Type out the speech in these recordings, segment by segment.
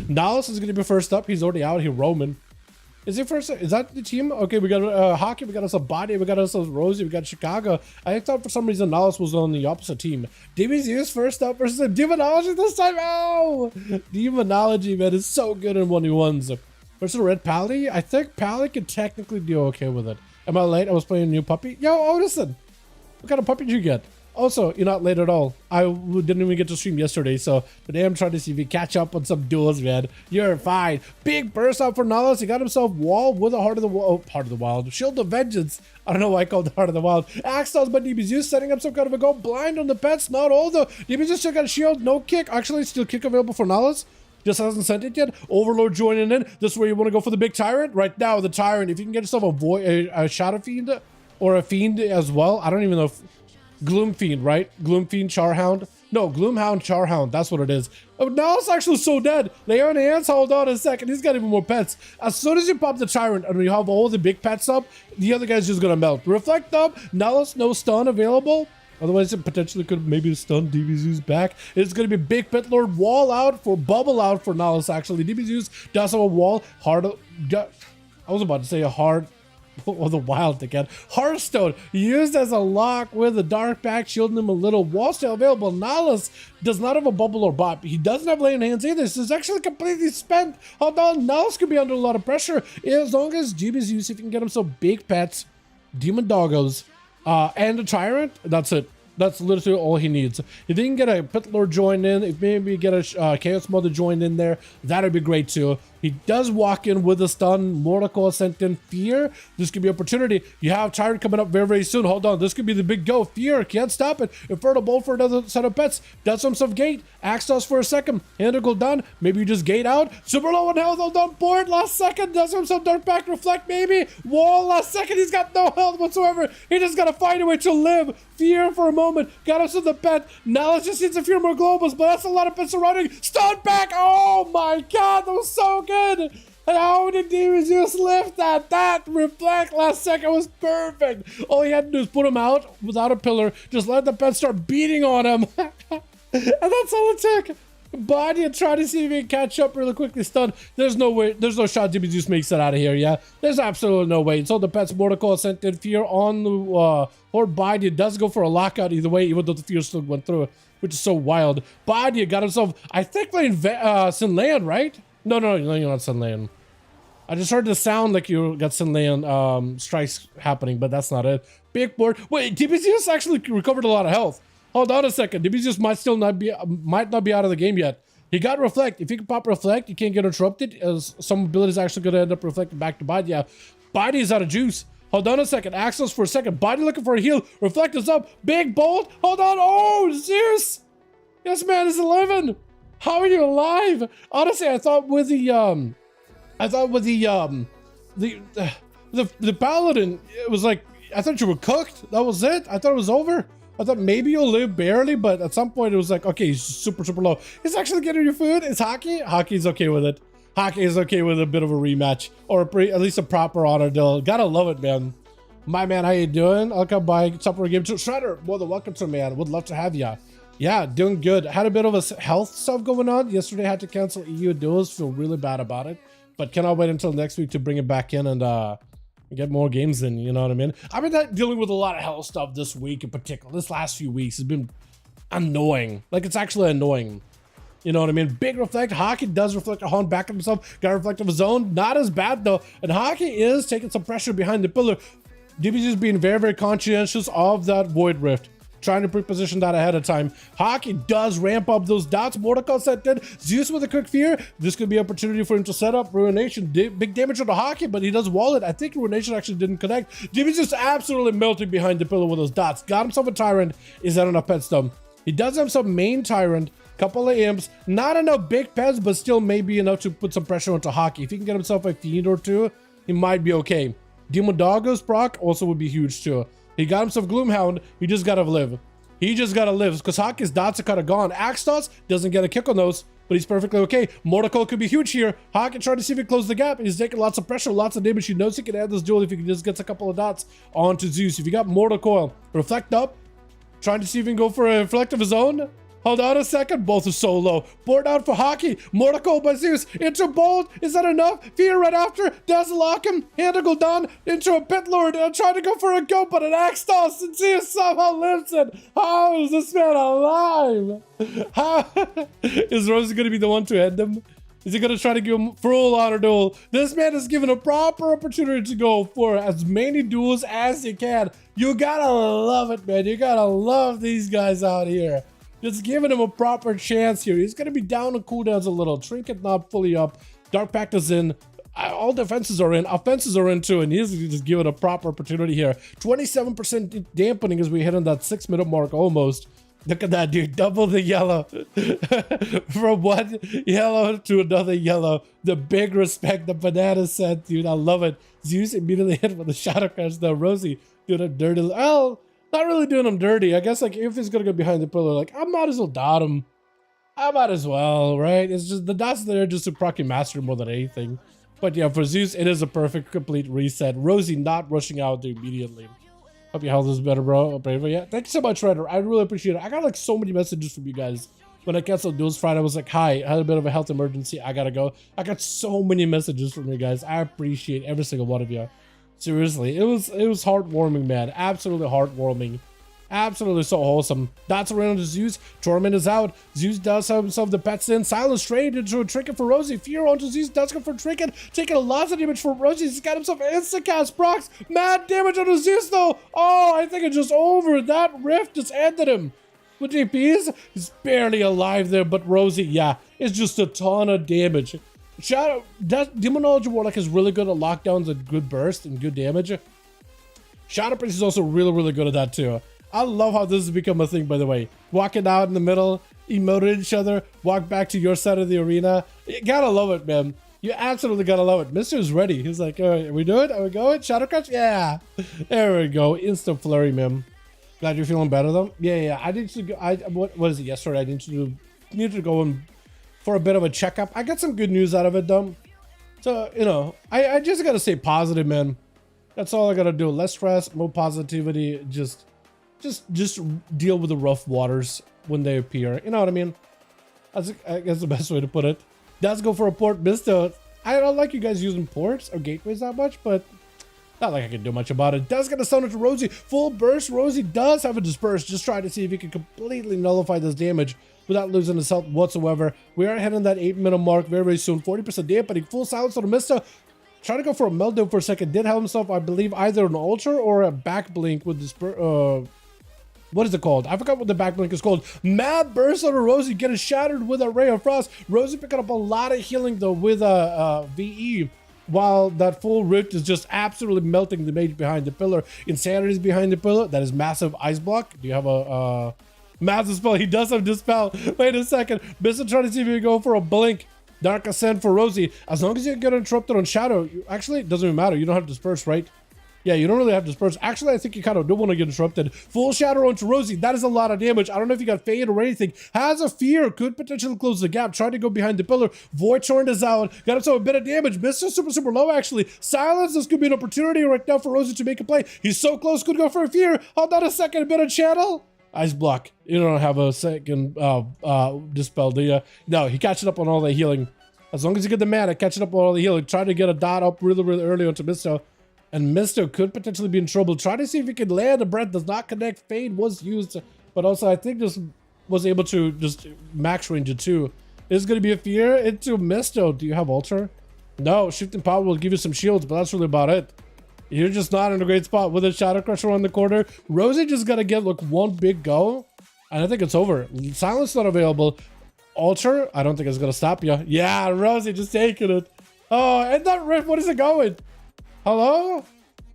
Nihilus is going to be first up. He's already out here roaming. Is he first? Is that the team? Okay, we got Hockey, we got us a Body, we got us a Rosie, we got Chicago. I thought for some reason Nihilus was on the opposite team. DBZ's first up versus Demonology this time. Oh! Demonology, man, is so good in 1v1s. Versus Red Pally, I think Pally could technically do okay with it. Am I late? I was playing a new puppy. Yo, Odison! What kind of puppy did you get? Also, you're not late at all. I didn't even get to stream yesterday, so today I'm trying to see if we catch up on some duels, man. You're fine. Big burst out for Nihilus. He got himself Wall with a Heart of the Heart of the Wild. Shield of Vengeance. I don't know why I called it Heart of the Wild. Axe toss by DBZ, setting up some kind of a go. Blind on the pets. Not all though. DBZ still got a shield. No kick. Actually, still kick available for Nihilus. Just hasn't sent it yet. Overlord joining in. This is where you want to go for the big Tyrant. Right now, the Tyrant. If you can get yourself a Shadow Fiend or a Fiend as well. I don't even know if... Gloom Fiend, right? Gloom Fiend, Charhound. No, Gloomhound, Charhound. That's what it is. Oh, now it's actually so dead. Leon Hands, hold on a second. He's got even more pets. As soon as you pop the Tyrant and you have all the big pets up, the other guy's just gonna melt. Reflect up. Nihilus, no stun available. Otherwise, it potentially could maybe stun DBZ's back. It's going to be Big Pit Lord Wall out for Bubble out for Nihilus, actually. DBZ's does have a wall. I was about to say a hard... or the wild again. Hearthstone used as a lock with a dark back, shielding him a little. Wall still available. Nihilus does not have a bubble or bot. He doesn't have laying hands either. This is actually completely spent. Hold on, Nihilus could be under a lot of pressure as long as GB's use. If he can get him some big pets, demon doggos, and a Tyrant. That's it. That's literally all he needs. If he can get a Pit Lord joined in, if maybe get a Chaos Mother joined in there, that'd be great too. He does walk in with a stun. Mordecai sent in Fear. This could be opportunity. You have Tyrant coming up very, very soon. Hold on. This could be the big go. Fear. Can't stop it. Infernal Bolt for another set of pets. Does some gate. Axe toss for a second. Handle done. Maybe you just gate out. Super low on health. Hold on. Board last second. Does some dark back reflect maybe. Wall last second. He's got no health whatsoever. He just got to find a way to live. Fear for a moment. Got us to the pet. Now let's just need a few more globals, but that's a lot of pets surrounding. Stun back. Oh my god. That was so good. How did Demons just lift that? That reflect last second was perfect. All he had to do is put him out without a pillar. Just let the pet start beating on him. And that's all it took. Body and try to see if he can catch up really quickly. Stun. There's no way. There's no shot Demons just makes it out of here, yeah? There's absolutely no way. So the pet's Mordecai sent in Fear on the Horde. Body does go for a lockout either way, even though the Fear still went through it, which is so wild. Body got himself, I think, playing Sinlayan, right? No, you're not Sinlayan. I just heard the sound like you got Sinlayan strikes happening, but that's not it. Big board. Wait, DBZ actually recovered a lot of health. Hold on a second. DBZ might not be out of the game yet. He got Reflect. If you can pop Reflect, you can't get interrupted. As some abilities actually going to end up reflecting back to Body. Yeah, Body is out of juice. Hold on a second. Access for a second. Body looking for a heal. Reflect is up. Big bolt. Hold on. Oh, Zeus. This man is 11. How are you alive? Honestly, I thought with the paladin, it was like, I thought you were cooked. That was it. I thought it was over. I thought maybe you'll live barely, but at some point it was like, okay, he's super low. He's actually getting your food. It's Hockey. Hockey's okay with it. Hockey is okay with a bit of a rematch or at least a proper honor deal. Gotta love it, man. My man, how you doing? I'll come by supper game too. Shredder, more than welcome to, man. Would love to have ya. Yeah, doing good. Had a bit of a health stuff going on. Yesterday I had to cancel EU duels. Feel really bad about it. But cannot wait until next week to bring it back in and get more games in, you know what I mean? I've been dealing with a lot of health stuff this week in particular. This last few weeks has been annoying. Like, it's actually annoying. You know what I mean? Big reflect. Hockey does reflect a horn back on himself. Got reflect of his own. Not as bad though. And Hockey is taking some pressure behind the pillar. DBZ is being very, very conscientious of that Void Rift. Trying to pre-position that ahead of time. Hockey does ramp up those dots. Mordecai set in. Zeus with a quick Fear. This could be an opportunity for him to set up Ruination. Big damage on the Hockey, but he does wall it. I think Ruination actually didn't connect. DBZ just absolutely melting behind the pillar with those dots. Got himself a Tyrant. Is that enough pet stun? He does have some main Tyrant. Couple of imps. Not enough big pets, but still maybe enough to put some pressure onto Hockey. If he can get himself a Fiend or two, he might be okay. Demon Doggos proc also would be huge too. He got himself Gloomhound. He just gotta live. He just gotta live because Hockey's dots are kind of gone. Axe dots doesn't get a kick on those, but he's perfectly okay. Mordecai could be huge here. Hockey trying to see if he can close the gap. He's taking lots of pressure, lots of damage. He knows he can add this duel if he just gets a couple of dots onto Zeus. If you got Mordecai, reflect up, trying to see if he can go for a reflect of his own. Hold on a second. Both are so low. Board out for Hockey. Mortal by Zeus. Into Bolt. Is that enough? Fear right after. Does lock him. Hand down. Into a Pit Lord. Trying to go for a goat, but an axe toss. And Zeus somehow lives it. How is this man alive? How is Rosie going to be the one to end him? Is he going to try to give him full honor duel? This man is given a proper opportunity to go for as many duels as he can. You gotta love it, man. You gotta love these guys out here. Just giving him a proper chance here. He's going to be down on cooldowns a little. Trinket not fully up. Dark Pact is in. All defenses are in. Offenses are in too. And he's just given a proper opportunity here. 27% dampening as we hit on that 6-minute mark almost. Look at that, dude. Double the yellow. From one yellow to another yellow. The big respect the banana set, dude. I love it. Zeus immediately hit with the Shadow Crash. The Rosie doing a dirty... Oh, not really doing him dirty. I guess, like, if he's gonna go behind the pillar, like, I might as well dot him. I might as well, right? It's just, the dots there just to proc and master more than anything. But yeah, for Zeus, it is a perfect, complete reset. Rosie not rushing out immediately. Hope your health is better, bro. But yeah, thank you so much, Ryder. I really appreciate it. I got, like, so many messages from you guys. When I canceled Duels Friday, I was like, hi, I had a bit of a health emergency. I gotta go. I got so many messages from you guys. I appreciate every single one of you. Seriously, it was heartwarming, man. Absolutely heartwarming. Absolutely so wholesome. That's around to Zeus. Torment is out. Zeus does have himself the pets in. Silence straight into a Trinket for Rosie. Fear onto Zeus. Does go for Trinket. Taking a lot of damage for Rosie. He's got himself instant cast procs. Mad damage onto Zeus though. Oh, I think it's just over. That rift just ended him. With DPs, he's barely alive there, but Rosie, yeah, it's just a ton of damage. Shadow, that Demonology Warlock is really good at lockdowns and good burst and good damage. Shadow Priest is also really, really good at that too. I love how this has become a thing, by the way. Walking out in the middle, emoting each other, walk back to your side of the arena. You gotta love it, man. You absolutely gotta love it. Mister's ready. He's like, all right, are we doing it? Are we going? Shadow Crouch? Yeah. There we go. Instant flurry, man. Glad you're feeling better though. Yeah. I need to go. What is it? Yesterday, I need to go and for a bit of a checkup. I got some good news out of it though. So, you know, I just gotta stay positive, man. That's all I gotta do. Less stress, more positivity. Just deal with the rough waters when they appear. You know what I mean? I guess the best way to put it. Does go for a port Misto. I don't like you guys using ports or gateways that much, but not like I can do much about it. Does get a stun to Rosie. Full burst. Rosie does have a disperse. Just trying to see if he can completely nullify this damage without losing his health whatsoever. We are hitting that 8-minute mark very, very soon. 40% dampening. Full silence on the Misto. Trying to go for a meltdown for a second. Did have himself, I believe, either an ultra or a back blink with disperse. What is it called? I forgot what the back blink is called. Mad burst on a Rosie, getting shattered with a Ray of Frost. Rosie picking up a lot of healing though with a VE, while that full rift is just absolutely melting the mage behind the pillar. Insanity is behind the pillar. That is massive ice block. Do you have a massive spell? He does have dispel. Wait a second. Mr. trying to see if you can go for a blink. Dark Ascent for Rosie. As long as you get interrupted on Shadow, actually it doesn't even matter. You don't have disperse, right? Yeah, you don't really have disperse. Actually, I think you kind of don't want to get disrupted. Full Shadow onto Rosie. That is a lot of damage. I don't know if you got Fade or anything. Has a fear. Could potentially close the gap. Trying to go behind the pillar. Void Torrent is out. Got himself a bit of damage. Mr. Super low, actually. Silence. This could be an opportunity right now for Rosie to make a play. He's so close. Could go for a fear. Hold on a second. A bit of channel. Ice block. You don't have a second dispel, do you? No, he catching up on all the healing. As long as you get the mana, catching up on all the healing. Trying to get a dot up really, really early onto Misto. And Misto could potentially be in trouble. Try to see if he can land. The breath does not connect. Fade was used, but also I think just was able to just max range it too. Is going to be a fear into Misto. Do you have Ultra? No. Shifting Power will give you some shields, but that's really about it. You're just not in a great spot with a Shadow Crusher on the corner. Rosie just got to get like one big go, and I think it's over. Silence not available. Ultra, I don't think it's going to stop you. Yeah, Rosie just taking it. Oh, and that rift, what is it going? Hello?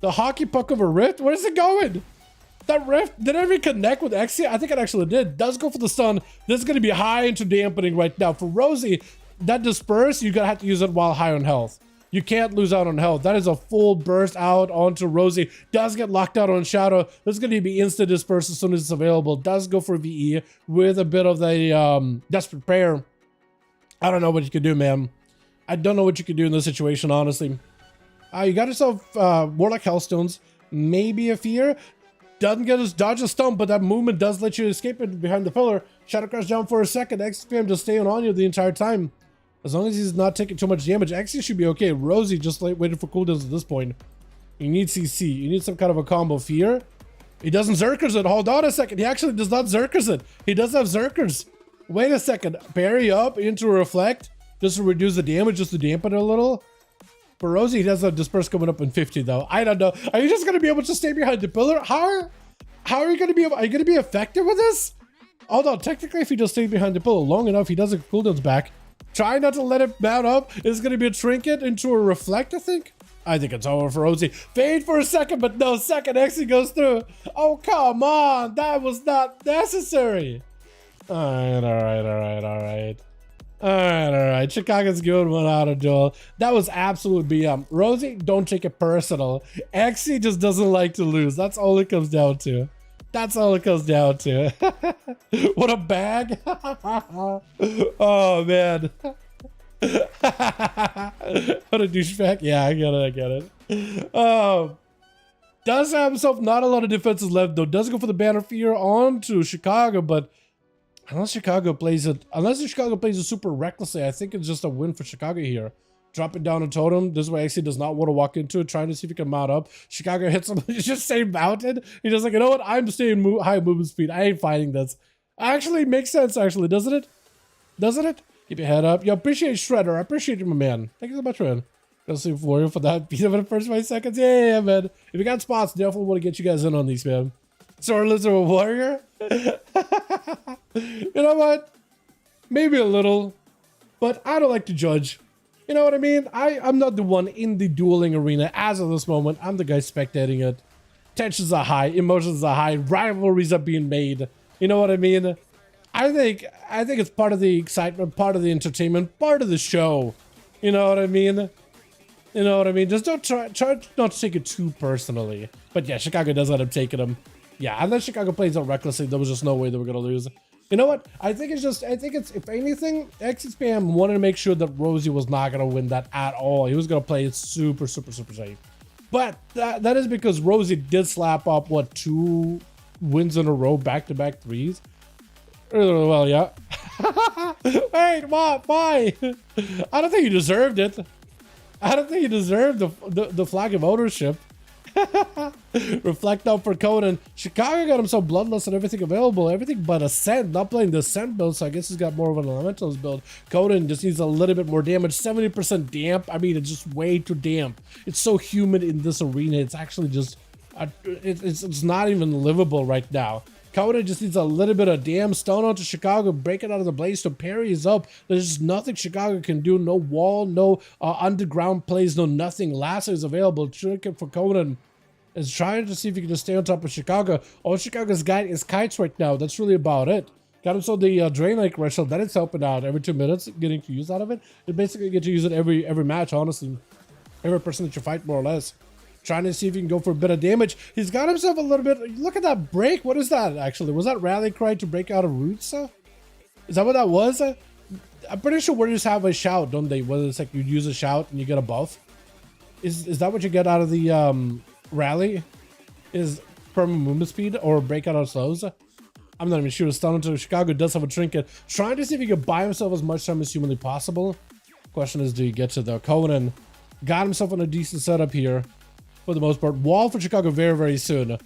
The hockey puck of a rift? Where is it going? That rift, did it even connect with Exia? I think it actually did. Does go for the stun. This is going to be high into dampening right now. For Rosie, that disperse, you're going to have to use it while high on health. You can't lose out on health. That is a full burst out onto Rosie. Does get locked out on Shadow. This is going to be instant disperse as soon as it's available. Does go for VE with a bit of the Desperate Prayer. I don't know what you could do, man. I don't know what you could do in this situation, honestly. You got yourself Warlock Hellstones, maybe a fear. Doesn't get his dodge a stun, but that movement does let you escape it behind the pillar. Shadow Crash down for a second. XPM just staying on you the entire time. As long as he's not taking too much damage, Xe should be okay. Rosie just waiting for cooldowns at this point. You need CC. You need some kind of a combo fear. He doesn't Zerkers it. Hold on a second. He actually does not Zerkers it. He does have Zerkers. Wait a second. Parry up into a reflect. Just to reduce the damage, just to dampen it a little. But Rosie, he does have Disperse coming up in 50 though. I don't know. Are you just going to be able to stay behind the pillar? How are you going to be able, are you going to be effective with this? Although technically if he just stays behind the pillar long enough, he does have cooldowns back. Try not to let it mount up. It's going to be a trinket into a reflect, I think. I think it's over for Rosie. Fade for a second, but no, second Xe goes through. Oh, come on. That was not necessary. All right. Chicago's good one out of duel. That was absolute BM. Rosie, don't take it personal. Xe just doesn't like to lose. That's all it comes down to. That's all it comes down to. What a bag. Oh, man. What a douchebag. Yeah, I get it. Does have himself not a lot of defenses left, though. Does go for the banner fear onto Chicago, but unless Chicago plays it super recklessly, I think it's just a win for Chicago here. Dropping down a totem. This is why Xe does not want to walk into it, trying to see if he can mount up. Chicago hits him. He's just staying mounted. He's just like, you know what? I'm staying high movement speed. I ain't fighting this. Actually, makes sense, actually, doesn't it? Doesn't it? Keep your head up. Yo, appreciate Shredder. I appreciate you, my man. Thank you so much, man. Gonna see Warrior for that. Beat him in the first 5 seconds. Yeah, man. If you got spots, definitely want to get you guys in on these, man. Sword Lizard Warrior? You know what? Maybe a little, but I don't like to judge. You know what I mean? I'm not the one in the dueling arena as of this moment. I'm the guy spectating it. Tensions are high, emotions are high, rivalries are being made. You know what I mean? I think it's part of the excitement, part of the entertainment, part of the show. You know what I mean? You know what I mean? Just don't try not to take it too personally. But yeah, Chicago does end up taking them. Yeah, unless Chicago plays out recklessly, there was just no way they were gonna lose. You know what? I think it's if anything, XSpam wanted to make sure that Rosie was not gonna win that at all. He was gonna play it super safe. But that is because Rosie did slap up what 2 wins in a row, back-to-back 3s. Well, yeah. Wait, what? Why? I don't think you deserved it. I don't think you deserved the flag of ownership. Reflect out for Conan. Chicago got himself Bloodlust and everything available. Everything but Ascent. Not playing the Ascent build, so I guess he's got more of an Elementals build. Conan just needs a little bit more damage. 70% damp. I mean, it's just way too damp. It's so humid in this arena. It's actually just... it's not even livable right now. Conan just needs a little bit of damn stone onto Chicago, break it out of the blaze, so parry is up. There's just nothing Chicago can do. No wall, no underground plays, no nothing. Lasso is available. Trinket for Conan is trying to see if he can just stay on top of Chicago. All Chicago's got is kites right now. That's really about it. Got himself the Drain Lake Wrestle. That is helping out every 2 minutes, getting to use out of it. You basically get to use it every match, honestly. Every person that you fight, more or less. Trying to see if he can go for a bit of damage. He's got himself a little bit... Look at that break. What is that, actually? Was that Rally Cry to break out of roots? Is that what that was? I'm pretty sure warriors have a shout, don't they? Whether it's like you use a shout and you get a buff. Is that what you get out of the rally? Is permanent movement speed or break out of slows? I'm not even sure. Stun into Chicago does have a trinket. Trying to see if he can buy himself as much time as humanly possible. Question is, do you get to the Conan? Got himself on a decent setup here. For the most part. Wall for Chicago very soon.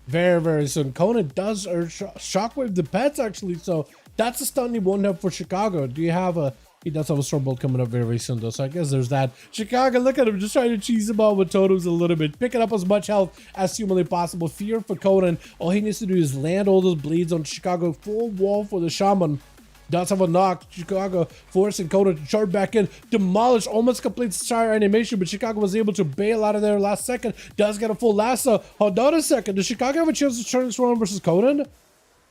Very soon. Conan does shockwave the pets actually, so that's a stun he won't have for Chicago. Do you have a... He does have a storm bolt coming up very soon though, so I guess there's that. Chicago, look at him, just trying to cheese him out with totems a little bit. Picking up as much health as humanly possible. Fear for Conan. All he needs to do is land all those bleeds on Chicago. Full wall for the Shaman. Does have a knock. Chicago forcing Conan to charge back in. Demolish almost completes entire animation, but Chicago was able to bail out of there last second. Does get a full lasso. Hold on a second. Does Chicago have a chance to turn this around versus Conan?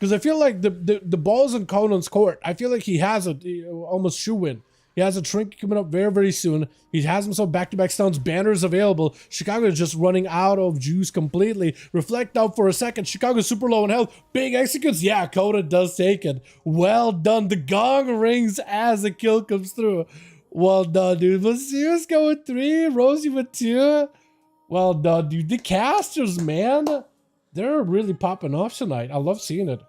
Because I feel like the ball's in Conan's court. I feel like he has a almost shoe-in. He has a trinket coming up very soon. He has himself back-to-back stuns. Banners available. Chicago is just running out of juice completely. Reflect out for a second. Chicago's super low in health. Big executes. Yeah, Conan does take it. Well done. The gong rings as the kill comes through. Well done, dude. Masius go with 3. Rosie with 2. Well done, dude. The casters, man. They're really popping off tonight. I love seeing it.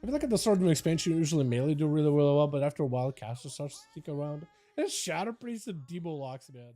I feel like at the start of an expansion, usually melee do really, really well, but after a while, caster starts to stick around. And Shadow Priest and Demo Locks, man.